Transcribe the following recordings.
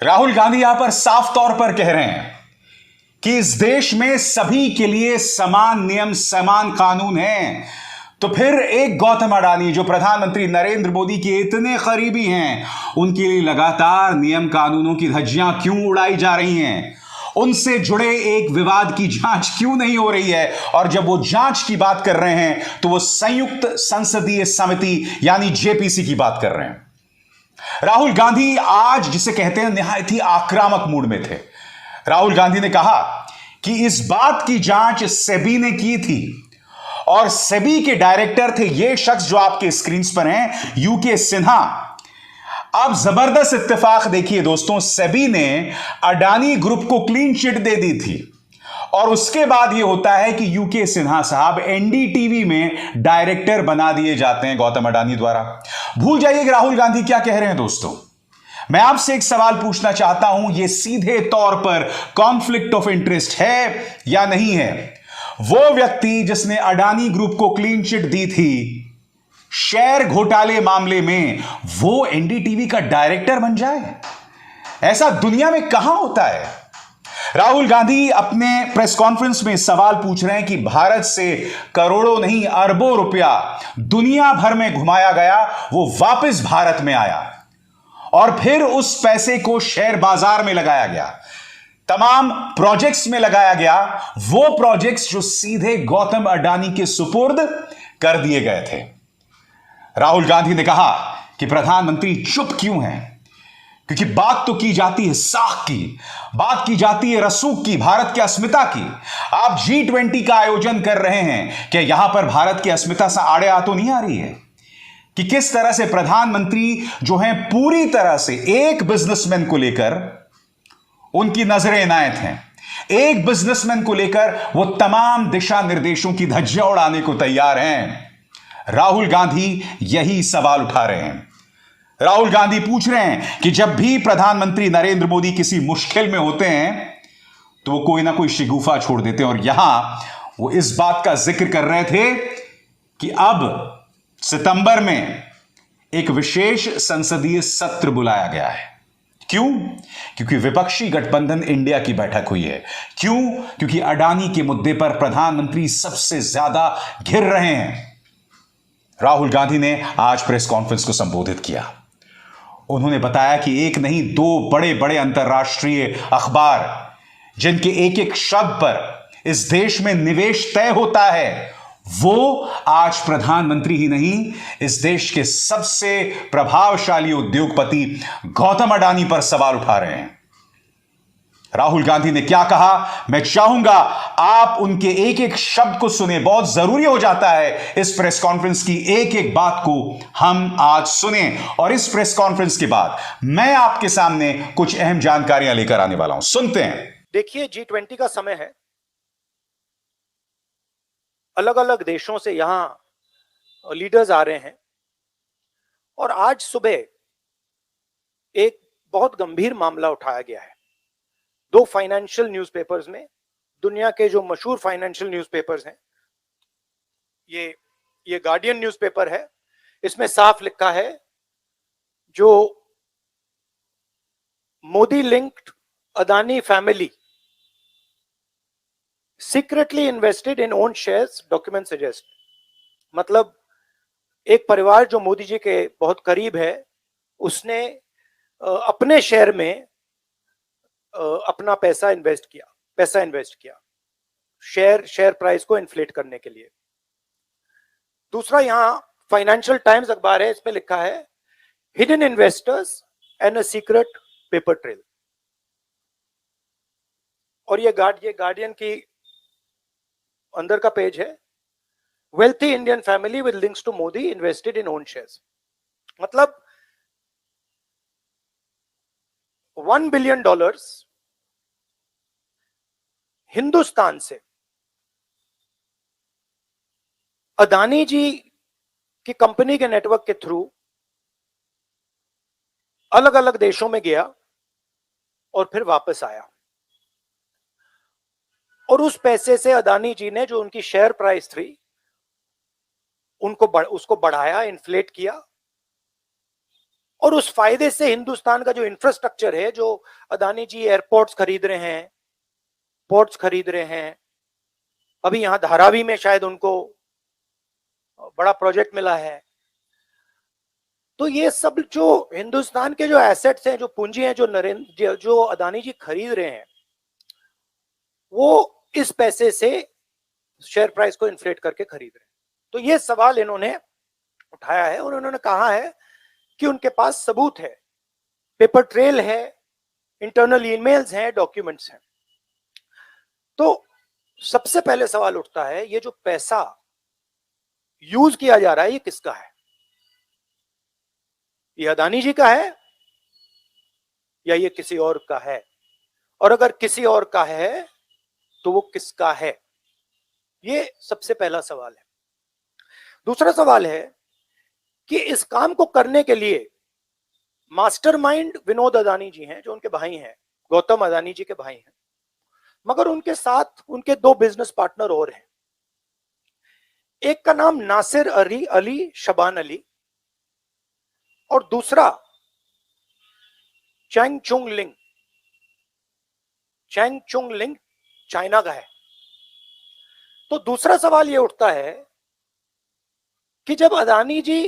राहुल गांधी यहां पर साफ तौर पर कह रहे हैं कि इस देश में सभी के लिए समान नियम समान कानून हैं। तो फिर एक गौतम अडानी जो प्रधानमंत्री नरेंद्र मोदी के इतने करीबी हैं, उनके लिए लगातार नियम कानूनों की धज्जियां क्यों उड़ाई जा रही हैं? उनसे जुड़े एक विवाद की जांच क्यों नहीं हो रही है? और जब वो जांच की बात कर रहे हैं तो वो संयुक्त संसदीय समिति यानी जेपीसी की बात कर रहे हैं। राहुल गांधी आज जिसे कहते हैं निहायत ही आक्रामक मूड में थे। राहुल गांधी ने कहा कि इस बात की जांच सेबी ने की थी और सेबी के डायरेक्टर थे ये शख्स जो आपके स्क्रीन पर हैं, यूके सिन्हा। अब जबरदस्त इत्तेफाक देखिए दोस्तों, सेबी ने अडानी ग्रुप को क्लीन चिट दे दी थी और उसके बाद यह होता है कि यूके सिन्हा साहब एनडीटीवी में डायरेक्टर बना दिए जाते हैं गौतम अडानी द्वारा। भूल जाइए कि राहुल गांधी क्या कह रहे हैं दोस्तों। मैं आपसे एक सवाल पूछना चाहता हूं, यह सीधे तौर पर कॉन्फ्लिक्ट ऑफ इंटरेस्ट है या नहीं है? वो व्यक्ति जिसने अडानी ग्रुप को क्लीन चिट दी थी शेयर घोटाले मामले में, वो एनडीटीवी का डायरेक्टर बन जाए? ऐसा दुनिया में कहां होता है? राहुल गांधी अपने प्रेस कॉन्फ्रेंस में सवाल पूछ रहे हैं कि भारत से करोड़ों नहीं अरबों रुपया दुनिया भर में घुमाया गया, वो वापस भारत में आया और फिर उस पैसे को शेयर बाजार में लगाया गया, तमाम प्रोजेक्ट्स में लगाया गया, वो प्रोजेक्ट्स जो सीधे गौतम अडानी के सुपुर्द कर दिए गए थे। राहुल गांधी ने कहा कि प्रधानमंत्री चुप क्यों हैं? क्योंकि बात तो की जाती है साख की, बात की जाती है रसूख की, भारत की अस्मिता की। आप G20 का आयोजन कर रहे हैं कि यहां पर भारत की अस्मिता से आड़े आ तो नहीं आ रही है कि किस तरह से प्रधानमंत्री जो हैं पूरी तरह से एक बिजनेसमैन को लेकर उनकी नजरें इनायत हैं, एक बिजनेसमैन को लेकर वो तमाम दिशा निर्देशों की धज्जियां उड़ाने को तैयार हैं। राहुल गांधी यही सवाल उठा रहे हैं। राहुल गांधी पूछ रहे हैं कि जब भी प्रधानमंत्री नरेंद्र मोदी किसी मुश्किल में होते हैं तो वो कोई ना कोई शिगुफा छोड़ देते हैं, और यहां वो इस बात का जिक्र कर रहे थे कि अब सितंबर में एक विशेष संसदीय सत्र बुलाया गया है। क्यों? क्योंकि विपक्षी गठबंधन इंडिया की बैठक हुई है। क्यों? क्योंकि अडानी के मुद्दे पर प्रधानमंत्री सबसे ज्यादा घिर रहे हैं। राहुल गांधी ने आज प्रेस कॉन्फ्रेंस को संबोधित किया। उन्होंने बताया कि एक नहीं दो बड़े बड़े अंतर्राष्ट्रीय अखबार जिनके एक एक शब्द पर इस देश में निवेश तय होता है, वो आज प्रधानमंत्री ही नहीं, इस देश के सबसे प्रभावशाली उद्योगपति गौतम अडानी पर सवाल उठा रहे हैं। राहुल गांधी ने क्या कहा, मैं चाहूंगा आप उनके एक एक शब्द को सुने। बहुत जरूरी हो जाता है इस प्रेस कॉन्फ्रेंस की एक एक बात को हम आज सुने, और इस प्रेस कॉन्फ्रेंस के बाद मैं आपके सामने कुछ अहम जानकारियां लेकर आने वाला हूं। सुनते हैं। देखिए, G20 का समय है, अलग अलग देशों से यहां लीडर्स आ रहे हैं और आज सुबह एक बहुत गंभीर मामला उठाया गया है। दो फाइनेंशियल न्यूज़पेपर्स में, दुनिया के जो मशहूर फाइनेंशियल न्यूज़पेपर्स हैं, ये गार्डियन न्यूज़पेपर है, इसमें साफ लिखा है जो Modi linked Adani family secretly invested in own shares, document suggest. मतलब एक परिवार जो मोदी जी के बहुत करीब है, उसने अपने शेयर में अपना पैसा इन्वेस्ट किया शेयर प्राइस को इन्फ्लेट करने के लिए। दूसरा, यहां फाइनेंशियल टाइम्स अखबार है, इसमें लिखा है hidden investors and a secret paper trail. और ये गार्डियन की अंदर का पेज है, wealthy Indian family with links to Modi invested in own shares. मतलब $1 बिलियन हिंदुस्तान से अदानी जी की कंपनी के नेटवर्क के थ्रू अलग अलग देशों में गया और फिर वापस आया, और उस पैसे से अदानी जी ने जो उनकी शेयर प्राइस थी उसको बढ़ाया, इन्फ्लेट किया, और उस फायदे से हिंदुस्तान का जो इंफ्रास्ट्रक्चर है, जो अदानी जी एयरपोर्ट्स खरीद रहे हैं, पोर्ट्स खरीद रहे हैं, अभी यहां धारावी में शायद उनको बड़ा प्रोजेक्ट मिला है, तो ये सब जो हिंदुस्तान के जो एसेट्स हैं, जो पूंजी हैं, जो अदानी जी खरीद रहे हैं, वो इस पैसे से शेयर प्राइस को इन्फ्लेट करके खरीद रहे हैं। तो ये सवाल इन्होंने उठाया है और उन्होंने कहा है कि उनके पास सबूत है, पेपर ट्रेल है, इंटरनल ईमेल्स हैं, डॉक्यूमेंट्स हैं। तो सबसे पहले सवाल उठता है, ये जो पैसा यूज किया जा रहा है, ये किसका है? ये अदानी जी का है या ये किसी और का है? और अगर किसी और का है तो वो किसका है? ये सबसे पहला सवाल है। दूसरा सवाल है कि इस काम को करने के लिए मास्टरमाइंड विनोद अदानी जी हैं, जो उनके भाई हैं, गौतम अदानी जी के भाई हैं, मगर उनके साथ उनके दो बिजनेस पार्टनर और हैं। एक का नाम नासिर अली शबान अली और दूसरा चैंग चुंग लिंग चाइना का है। तो दूसरा सवाल यह उठता है कि जब अदानी जी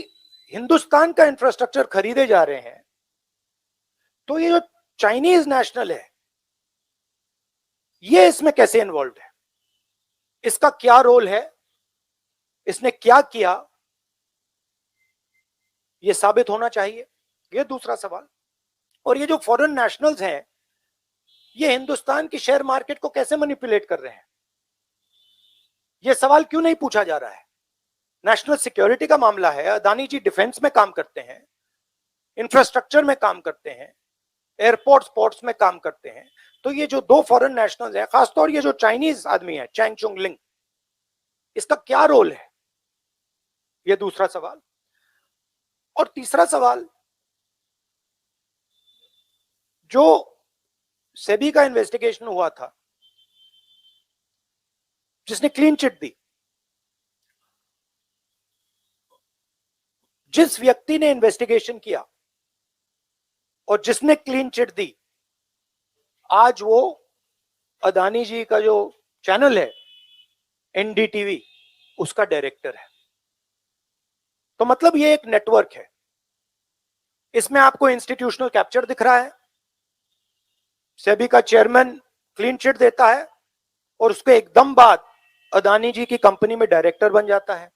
हिंदुस्तान का इंफ्रास्ट्रक्चर खरीदे जा रहे हैं, तो ये जो चाइनीज नेशनल है, ये इसमें कैसे इन्वॉल्व है? इसका क्या रोल है? इसने क्या किया? ये साबित होना चाहिए। ये दूसरा सवाल। और ये जो फॉरेन नेशनल्स हैं, ये हिंदुस्तान की शेयर मार्केट को कैसे मैनिपुलेट कर रहे हैं? ये सवाल क्यों नहीं पूछा जा रहा है? नेशनल सिक्योरिटी का मामला है। अदानी जी डिफेंस में काम करते हैं, इंफ्रास्ट्रक्चर में काम करते हैं, एयरपोर्ट्स पोर्ट्स में काम करते हैं। तो ये जो दो फॉरेन नेशनल्स हैं, खासतौर ये जो चाइनीज आदमी है चैंग चुंग लिंग, इसका क्या रोल है? ये दूसरा सवाल। और तीसरा सवाल, जो सेबी का इन्वेस्टिगेशन हुआ था, जिसने क्लीन चिट दी, जिस व्यक्ति ने इन्वेस्टिगेशन किया और जिसने क्लीन चिट दी, आज वो अदानी जी का जो चैनल है एनडीटीवी, उसका डायरेक्टर है। तो मतलब ये एक नेटवर्क है। इसमें आपको इंस्टीट्यूशनल कैप्चर दिख रहा है, सेबी का चेयरमैन क्लीन चिट देता है और उसके एकदम बाद अदानी जी की कंपनी में डायरेक्टर बन जाता है।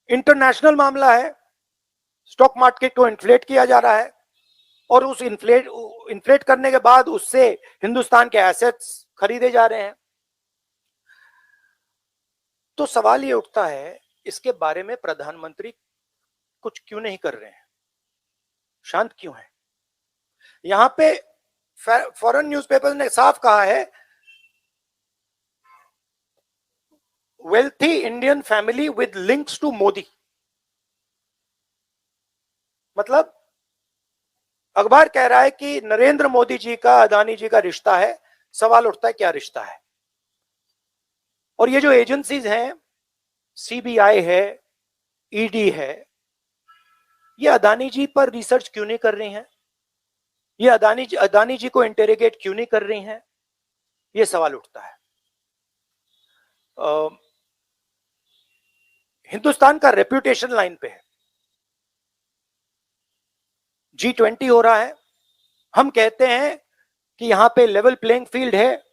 इंटरनेशनल मामला है, स्टॉक मार्केट को इन्फ्लेट किया जा रहा है और उस इन्फ्लेट करने के बाद उससे हिंदुस्तान के एसेट्स खरीदे जा रहे हैं। तो सवाल ये उठता है, इसके बारे में प्रधानमंत्री कुछ क्यों नहीं कर रहे हैं? शांत क्यों है? यहां पे फॉरेन न्यूज़पेपर ने साफ कहा है, wealthy Indian family with links to Modi. मतलब अखबार कह रहा है कि नरेंद्र मोदी जी का अदानी जी का रिश्ता है। सवाल उठता है, क्या रिश्ता है? और ये जो एजेंसीज हैं, सीबीआई है, ईडी है, ये अदानी जी पर रिसर्च क्यों नहीं कर रही हैं? ये अदानी जी को इंटेरोगेट क्यों नहीं कर रही हैं? ये सवाल उठता है। हिंदुस्तान का रेप्यूटेशन लाइन पे है। G20 हो रहा है, हम कहते हैं कि यहां पे लेवल प्लेइंग फील्ड है,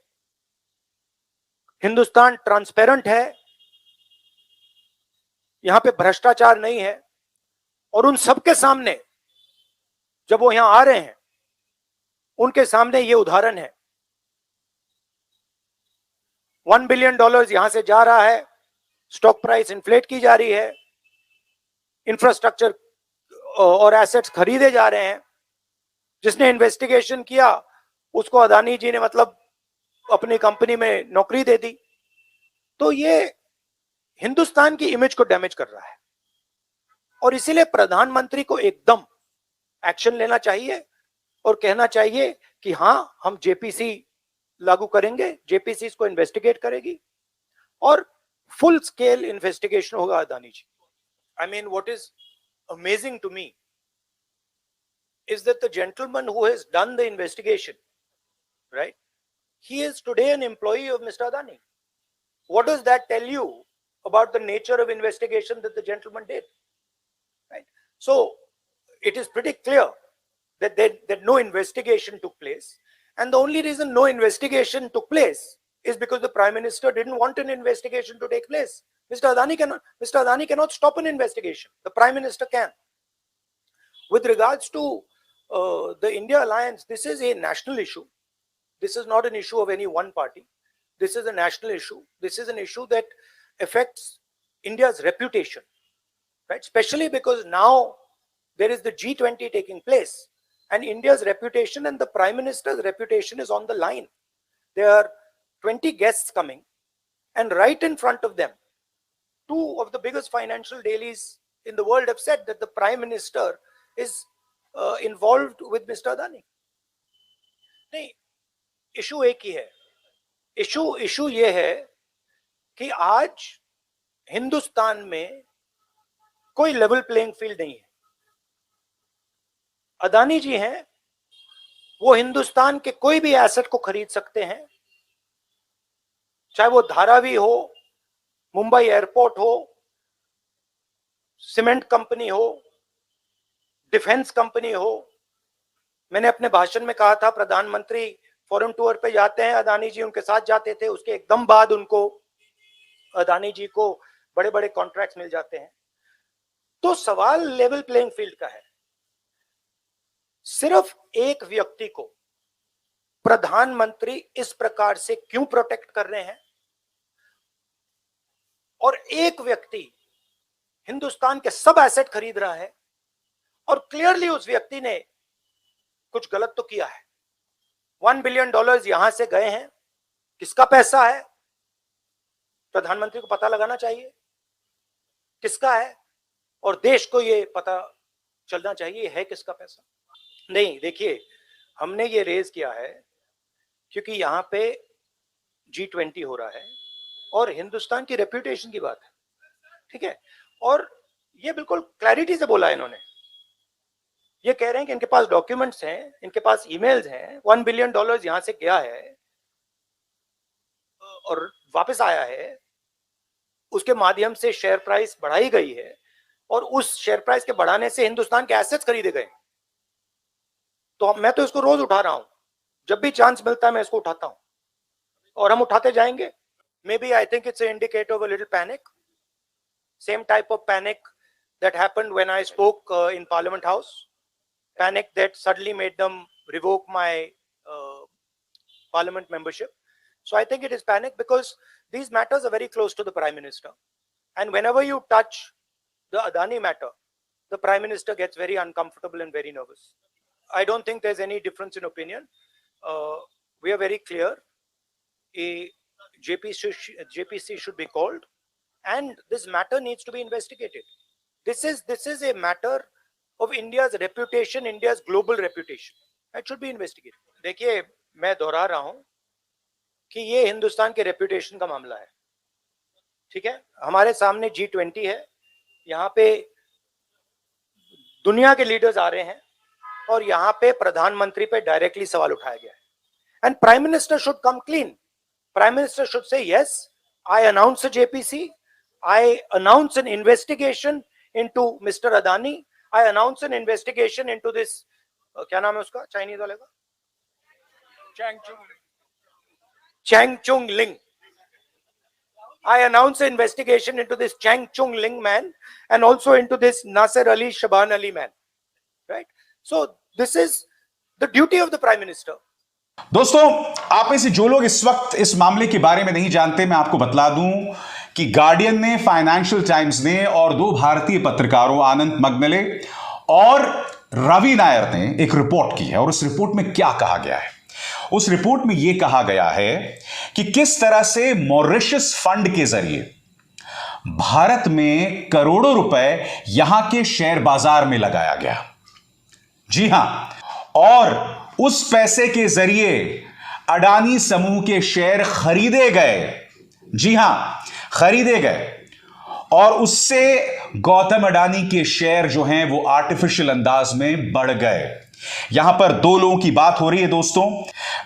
हिंदुस्तान ट्रांसपेरेंट है, यहां पे भ्रष्टाचार नहीं है। और उन सबके सामने जब वो यहां आ रहे हैं, उनके सामने ये उदाहरण है, $1 बिलियन यहां से जा रहा है, स्टॉक प्राइस इन्फ्लेट की जा रही है, इंफ्रास्ट्रक्चर और एसेट्स खरीदे जा रहे हैं। जिसने इन्वेस्टिगेशन किया उसको अदानी जी ने मतलब अपनी कंपनी में नौकरी दे दी। तो ये हिंदुस्तान की इमेज को डैमेज कर रहा है और इसीलिए प्रधानमंत्री को एकदम एक्शन लेना चाहिए और कहना चाहिए कि हां, हम जेपीसी लागू करेंगे, जेपीसी इसको इन्वेस्टिगेट करेगी और फुल स्केल इन्वेस्टिगेशन होगा Adani ji. I mean, what is amazing to me is that the gentleman who has done the investigation, right, he is today an employee of Mr. Adani. What does that tell you about the nature of investigation that the gentleman did? Right. So it is pretty clear that no investigation took place, and the only reason no investigation took place is because the Prime Minister didn't want an investigation to take place. Mr. Adani cannot stop an investigation. The Prime Minister can. With regards to the India alliance, this is a national issue. This is not an issue of any one party. This is a national issue. This is an issue that affects India's reputation, right? Especially because now there is the G20 taking place, and India's reputation and the Prime Minister's reputation is on the line. There are 20 guests coming, and right in front of them, two of the biggest financial dailies in the world have said that the Prime Minister is involved with Mr. Adani. नहीं, issue एक ही है. Issue ये है कि आज हिंदुस्तान में कोई level playing field नहीं है. अदानी जी हैं, वो हिंदुस्तान के कोई भी एसेट को खरीद सकते हैं, चाहे वो धारावी हो, मुंबई एयरपोर्ट हो, सीमेंट कंपनी हो, डिफेंस कंपनी हो. मैंने अपने भाषण में कहा था प्रधानमंत्री फॉरेन टूर पे जाते हैं, अदानी जी उनके साथ जाते थे, उसके एकदम बाद उनको अदानी जी को बड़े बड़े कॉन्ट्रैक्ट्स मिल जाते हैं. तो सवाल लेवल प्लेइंग फील्ड का है. सिर्फ एक व्यक्ति को प्रधानमंत्री इस प्रकार से क्यों प्रोटेक्ट कर रहे हैं, और एक व्यक्ति हिंदुस्तान के सब एसेट खरीद रहा है, और क्लियरली उस व्यक्ति ने कुछ गलत तो किया है. $1 बिलियन यहां से गए हैं, किसका पैसा है? प्रधानमंत्री को पता लगाना चाहिए किसका है, और देश को ये पता चलना चाहिए है किसका पैसा. नहीं, देखिए, हमने ये रेज किया है क्योंकि यहां पे G20 हो रहा है और हिंदुस्तान की रेप्यूटेशन की बात है, ठीक है. और ये बिल्कुल क्लैरिटी से बोला है इन्होंने. ये कह रहे हैं कि इनके पास डॉक्यूमेंट्स हैं, इनके पास ईमेल्स हैं, $1 बिलियन यहां से गया है और वापस आया है, उसके माध्यम से शेयर प्राइस बढ़ाई गई है, और उस शेयर प्राइस के बढ़ाने से हिंदुस्तान के एसेट्स खरीदे गए. तो मैं तो इसको रोज उठा रहा हूं, जब भी चांस मिलता है मैं इसको उठाता हूं, और हम उठाते जाएंगे. Maybe I think it's an indicator of a little panic, same type of panic that happened when I spoke in Parliament House, panic that suddenly made them revoke my parliament membership. So I think it is panic because these matters are very close to the Prime Minister, and whenever you touch the Adani matter, the Prime Minister gets very uncomfortable and very nervous. I don't think there's any difference in opinion. We are very clear. A JPC should be called, and this matter needs to be investigated. This is a matter of India's reputation, India's global reputation. It should be investigated. देखिए, मैं दोहरा रहा हूं कि ये हिंदुस्तान के reputation का मामला है, ठीक है. हमारे सामने G20 है, यहाँ पे दुनिया के लीडर्स आ रहे हैं, और यहाँ पे प्रधानमंत्री पे डायरेक्टली सवाल उठाया गया है. And prime minister should come clean. Prime minister should say yes, I announce a JPC, I announce an investigation into Mr. Adani. I announce an investigation into this. क्या नाम है उसका चाइनीज वाले का? Chang Chung Ling. I announce an investigation into this Chang Chung Ling man, and also into this Nasser Ali Shaban Ali man. Right? So this is the duty of the Prime Minister. दोस्तों, आप में से जो लोग इस वक्त इस मामले के बारे में नहीं जानते, मैं आपको बतला दूं कि गार्डियन ने, फाइनेंशियल टाइम्स ने और दो भारतीय पत्रकारों आनंद मगनले और रवि नायर ने एक रिपोर्ट की है. और उस रिपोर्ट में क्या कहा गया है? उस रिपोर्ट में यह कहा गया है कि किस तरह से मॉरिशस फंड के जरिए भारत में करोड़ों रुपए यहां के शेयर बाजार में लगाया गया. जी हां, और उस पैसे के जरिए अडानी समूह के शेयर खरीदे गए. जी हां, खरीदे गए. और उससे गौतम अडानी के शेयर जो हैं वो आर्टिफिशियल अंदाज में बढ़ गए। यहां पर दो लोगों की बात हो रही है दोस्तों।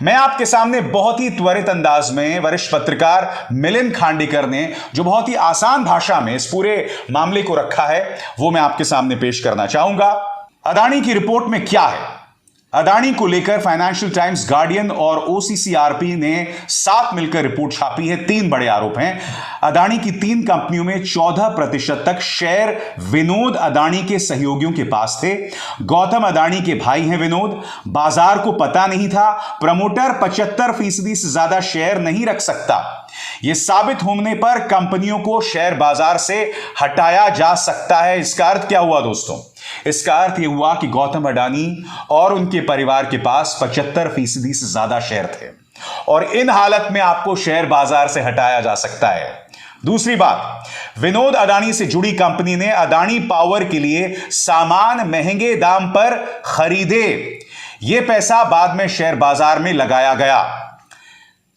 मैं आपके सामने बहुत ही त्वरित अंदाज में वरिष्ठ पत्रकार मिलिंद खांडेकर ने जो बहुत ही आसान भाषा में इस पूरे मामले को रखा है वो मैं आपके सामने पेश करना चाहूंगा। अडानी की रिपोर्ट में क्या है? अडानी को लेकर फाइनेंशियल टाइम्स, गार्डियन और ओसीसीआरपी ने साथ मिलकर रिपोर्ट छापी है। 3 बड़े आरोप हैं। अडानी की 3 कंपनियों में 14% तक शेयर विनोद अडानी के सहयोगियों के पास थे। गौतम अडानी के भाई हैं विनोद। बाजार को पता नहीं था, प्रमोटर 75% से ज्यादा शेयर नहीं रख सकता। यह साबित होने पर कंपनियों को शेयर बाजार से हटाया जा सकता है। इसका अर्थ क्या हुआ दोस्तों? इसका अर्थ यह हुआ कि गौतम अडानी और उनके परिवार के पास 75% से ज्यादा शेयर थे और इन हालत में आपको शेयर बाजार से हटाया जा सकता है। दूसरी बात, विनोद अडानी से जुड़ी कंपनी ने अडानी पावर के लिए सामान महंगे दाम पर खरीदे। यह पैसा बाद में शेयर बाजार में लगाया गया।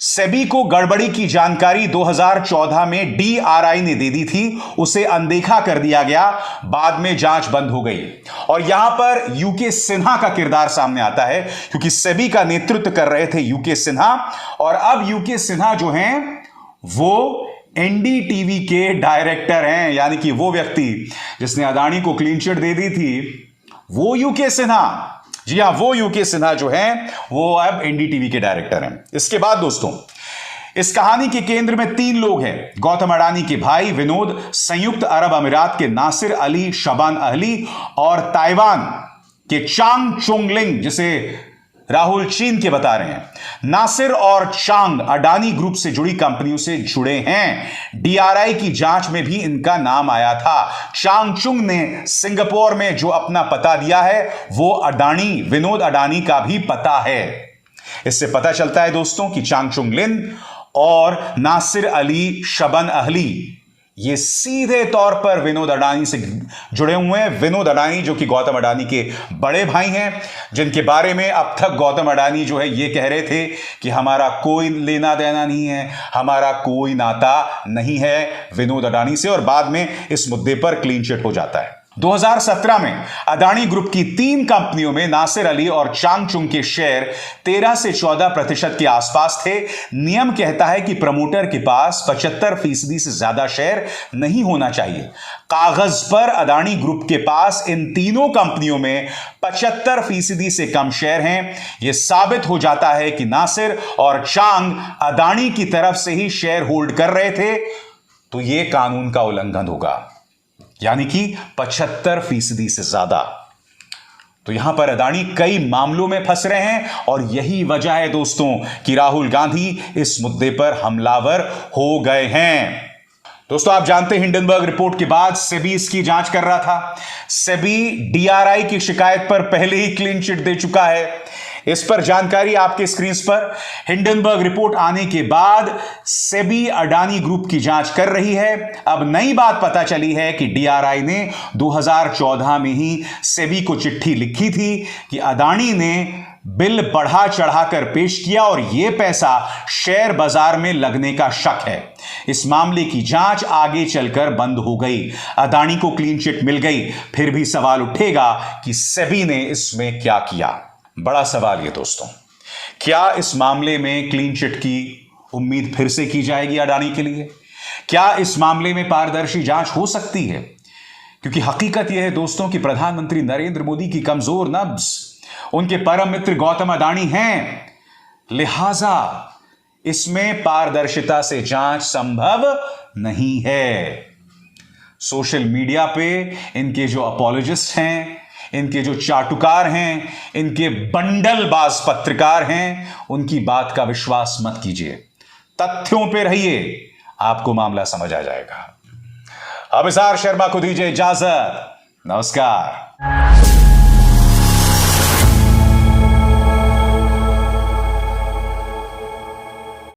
सेबी को गड़बड़ी की जानकारी 2014 में डीआरआई ने दे दी थी, उसे अनदेखा कर दिया गया। बाद में जांच बंद हो गई और यहां पर यूके सिन्हा का किरदार सामने आता है क्योंकि सेबी का नेतृत्व कर रहे थे यूके सिन्हा और अब यूके सिन्हा जो हैं वो एनडीटीवी के डायरेक्टर हैं, यानी कि वो व्यक्ति जिसने अडानी को क्लीन चिट दे दी थी वो यूके सिन्हा। जी हां, वो यूके सिन्हा जो हैं वो अब एनडीटीवी के डायरेक्टर हैं। इसके बाद दोस्तों, इस कहानी के केंद्र में 3 लोग हैं। गौतम अडानी के भाई विनोद, संयुक्त अरब अमीरात के नासिर अली शबान अहली और ताइवान के चांग चोंगलिंग, जिसे राहुल चीन के बता रहे हैं। नासिर और चांग अडानी ग्रुप से जुड़ी कंपनियों से जुड़े हैं। डीआरआई की जांच में भी इनका नाम आया था। चांगचुंग ने सिंगापुर में जो अपना पता दिया है वो अडानी, विनोद अडानी का भी पता है। इससे पता चलता है दोस्तों कि चांगचुंग लिन और नासिर अली शबन अहली ये सीधे तौर पर विनोद अडानी से जुड़े हुए हैं। विनोद अडानी जो कि गौतम अडानी के बड़े भाई हैं, जिनके बारे में अब तक गौतम अडानी जो है ये कह रहे थे कि हमारा कोई लेना देना नहीं है, हमारा कोई नाता नहीं है विनोद अडानी से, और बाद में इस मुद्दे पर क्लीन चिट हो जाता है। 2017 में अडानी ग्रुप की 3 कंपनियों में नासिर अली और चांगचुंग के शेयर 13 से 14% के आसपास थे। नियम कहता है कि प्रमोटर के पास 75% से ज्यादा शेयर नहीं होना चाहिए। कागज पर अडानी ग्रुप के पास इन तीनों कंपनियों में 75% से कम शेयर हैं। यह साबित हो जाता है कि नासिर और चांग अडानी की तरफ से ही शेयर होल्ड कर रहे थे, तो यह कानून का उल्लंघन होगा, यानी कि 75% से ज्यादा। तो यहां पर अडानी कई मामलों में फंस रहे हैं और यही वजह है दोस्तों कि राहुल गांधी इस मुद्दे पर हमलावर हो गए हैं। दोस्तों, आप जानते हैं हिंडनबर्ग रिपोर्ट के बाद सेबी इसकी जांच कर रहा था। सेबी डीआरआई की शिकायत पर पहले ही क्लीन चिट दे चुका है। इस पर जानकारी आपके स्क्रीन पर। हिंडनबर्ग रिपोर्ट आने के बाद सेबी अडानी ग्रुप की जांच कर रही है। अब नई बात पता चली है कि डीआरआई ने 2014 में ही सेबी को चिट्ठी लिखी थी कि अडानी ने बिल बढ़ा चढ़ाकर पेश किया और यह पैसा शेयर बाजार में लगने का शक है। इस मामले की जांच आगे चलकर बंद हो गई। अडानी को क्लीन चिट मिल गई। फिर भी सवाल उठेगा कि सेबी ने इसमें क्या किया। बड़ा सवाल ये दोस्तों, क्या इस मामले में क्लीन चिट की उम्मीद फिर से की जाएगी अडानी के लिए? क्या इस मामले में पारदर्शी जांच हो सकती है? क्योंकि हकीकत यह है दोस्तों कि प्रधानमंत्री नरेंद्र मोदी की कमजोर नब्ज उनके परम मित्र गौतम अडानी हैं, लिहाजा इसमें पारदर्शिता से जांच संभव नहीं है। सोशल मीडिया पे इनके जो अपॉलोजिस्ट हैं, इनके जो चाटुकार हैं, इनके बंडलबाज पत्रकार हैं, उनकी बात का विश्वास मत कीजिए। तथ्यों पे रहिए, आपको मामला समझ आ जाएगा। अभिसार शर्मा को दीजिए इजाजत। नमस्कार।